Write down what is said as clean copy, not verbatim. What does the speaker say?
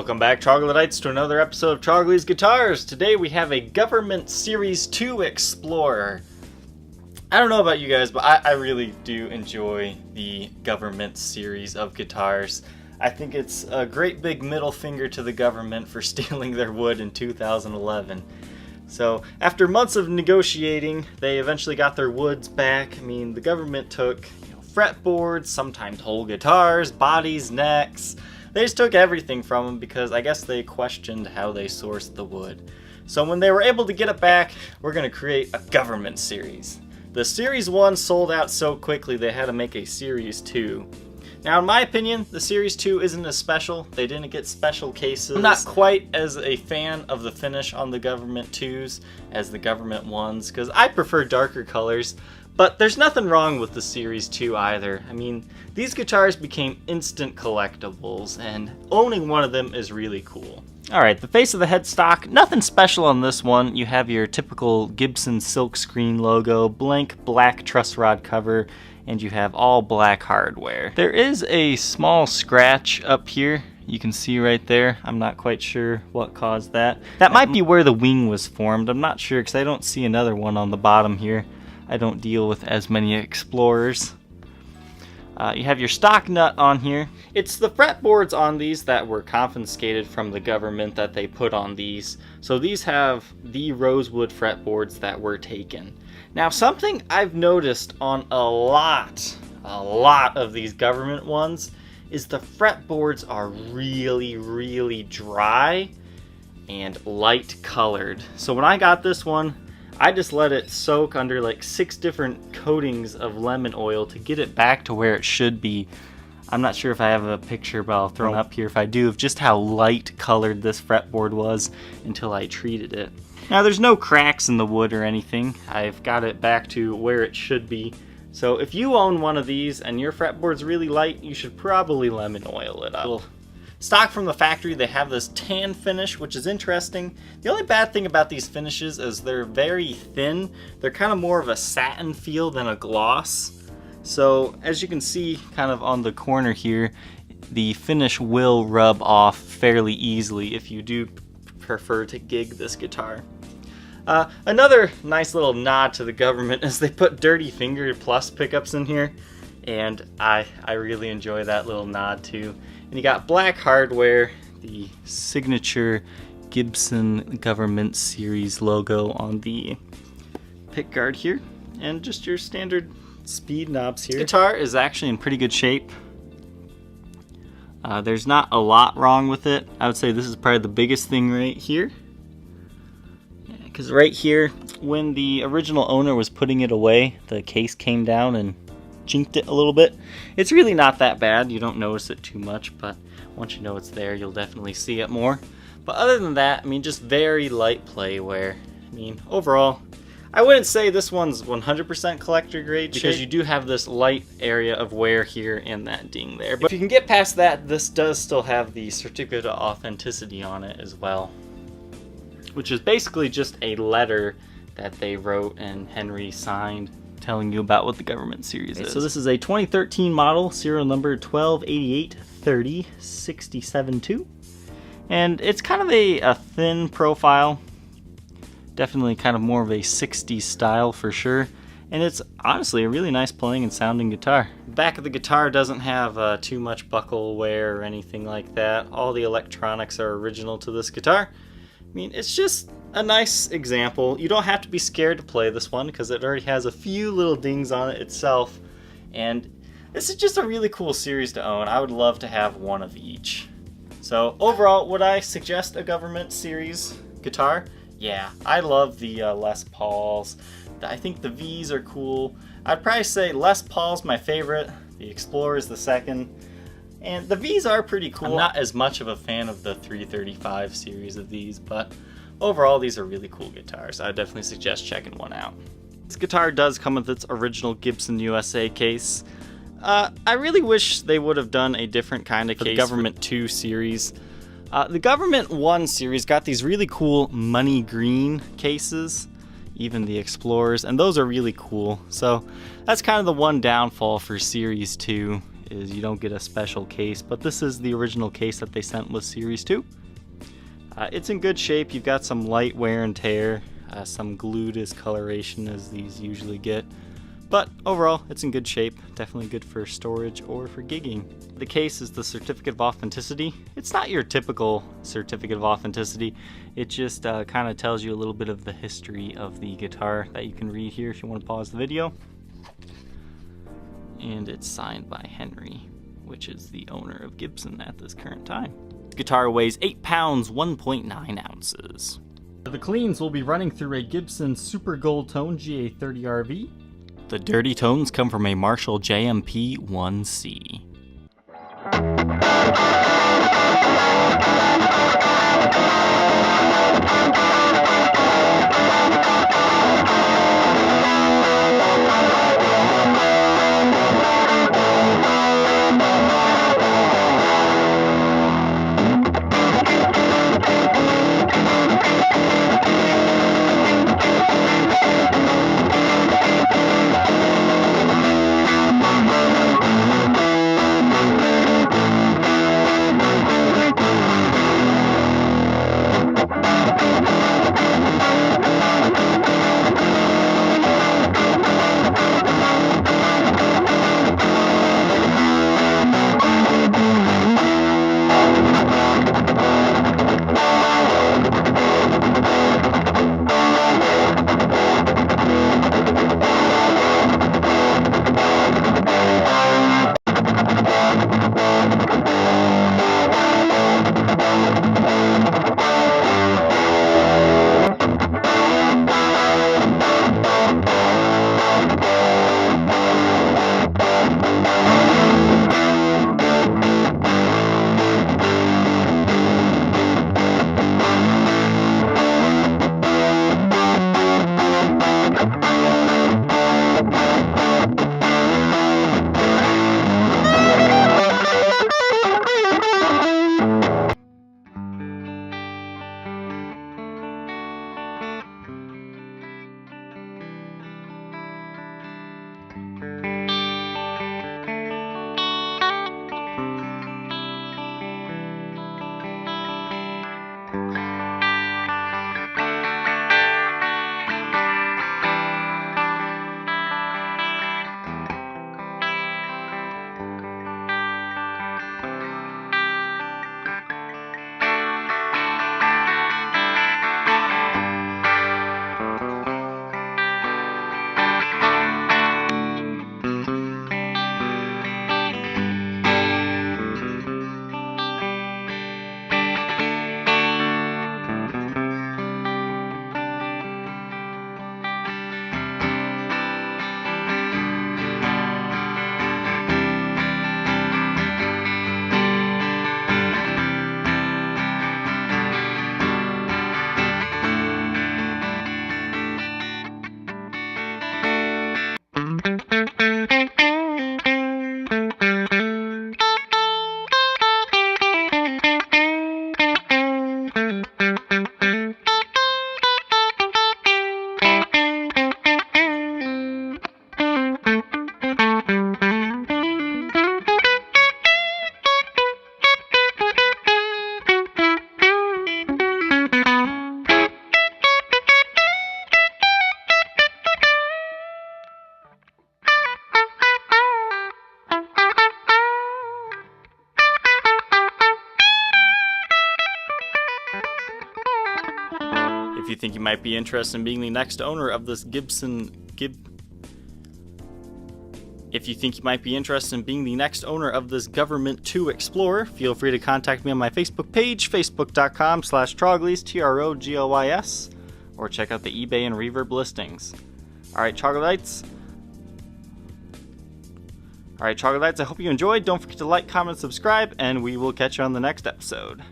Welcome back, Troglodytes, to another episode of Trogly's Guitars. Today we have a Government Series 2 Explorer. I don't know about you guys, but I really do enjoy the Government series of guitars. I think it's a great big middle finger to the government for stealing their wood in 2011. So, after months of negotiating, they eventually got their woods back. I mean, the government took fretboards, sometimes whole guitars, bodies, necks. They just took everything from them because I guess they questioned how they sourced the wood. So when they were able to get it back, we're going to create a government series. The Series 1 sold out so quickly they had to make a Series 2. Now in my opinion, the Series 2 isn't as special. They didn't get special cases. I'm not quite as a fan of the finish on the Government 2s as the Government 1s because I prefer darker colors. But there's nothing wrong with the Series 2 either. I mean, these guitars became instant collectibles, and owning one of them is really cool. Alright, the face of the headstock, nothing special on this one. You have your typical Gibson silkscreen logo, blank black truss rod cover, and you have all black hardware. There is a small scratch up here. You can see right there. I'm not quite sure what caused that. That might be where the wing was formed. I'm not sure because I don't see another one on the bottom here. I don't deal with as many Explorers. You have your stock nut on here. It's the fretboards on these that were confiscated from the government that they put on these. So these have the rosewood fretboards that were taken. Now something I've noticed on a lot of these government ones is the fretboards are really dry and light colored. So when I got this one, I just let it soak under like 6 different coatings of lemon oil to get it back to where it should be. I'm not sure if I have a picture, but I'll throw it up here if I do, of just how light colored this fretboard was until I treated it. Now there's no cracks in the wood or anything. I've got it back to where it should be. So if you own one of these and your fretboard's really light, you should probably lemon oil it up. Stock from the factory, they have this tan finish, which is interesting. The only bad thing about these finishes is they're very thin. They're kind of more of a satin feel than a gloss. So as you can see kind of on the corner here, the finish will rub off fairly easily if you do prefer to gig this guitar. Another nice little nod to the government is they put Dirty Finger Plus pickups in here. And I really enjoy that little nod too. And you got black hardware, the signature Gibson Government Series logo on the pickguard here, and just your standard speed knobs here. This guitar is actually in pretty good shape. There's not a lot wrong with it. I would say this is probably the biggest thing right here. Because right here, when the original owner was putting it away, the case came down and chinked it a little bit. It's really not that bad. You don't notice it too much, but once you know it's there, you'll definitely see it more. But other than that, I mean, just very light play wear. I mean, overall, I wouldn't say this one's 100% collector grade because you do have this light area of wear here and that ding there. But if you can get past that, this does still have the certificate of authenticity on it as well, which is basically just a letter that they wrote and Henry signed telling you about what the government series is. So this is a 2013 model, serial number 12883067-2. And it's kind of a thin profile. Definitely kind of more of a 60s style for sure. And it's honestly a really nice playing and sounding guitar. The back of the guitar doesn't have too much buckle wear or anything like that. All the electronics are original to this guitar. I mean, it's just a nice example. You don't have to be scared to play this one because it already has a few little dings on it itself. And this is just a really cool series to own. I would love to have one of each. So overall, would I suggest a government series guitar? Yeah, I love the Les Pauls. I think the V's are cool. I'd probably say Les Paul's my favorite. The Explorer is the second. And the V's are pretty cool. I'm not as much of a fan of the 335 series of these, but overall these are really cool guitars. I definitely suggest checking one out. This guitar does come with its original Gibson USA case. I really wish they would have done a different kind of case for the Government 2 series. The Government 1 series got these really cool money green cases, even the Explorers, and those are really cool. So that's kind of the one downfall for Series 2. is you don't get a special case, but this is the original case that they sent with Series 2. It's in good shape. You've got some light wear and tear, some glue discoloration as these usually get, but overall it's in good shape. Definitely good for storage or for gigging. The case is the Certificate of Authenticity. It's not your typical Certificate of Authenticity. It just kind of tells you a little bit of the history of the guitar that you can read here if you want to pause the video. And it's signed by Henry, which is the owner of Gibson at this current time. The guitar weighs 8 pounds, 1.9 ounces. The cleans will be running through a Gibson Super Gold Tone GA30RV. The dirty tones come from a Marshall JMP 1C. If you think you might be interested in being the next owner of this Government 2 Explorer, feel free to contact me on my Facebook page, facebook.com/Troglys, Trogloys, or check out the eBay and Reverb listings. Alright, Troglodytes, I hope you enjoyed. Don't forget to like, comment, subscribe, and we will catch you on the next episode.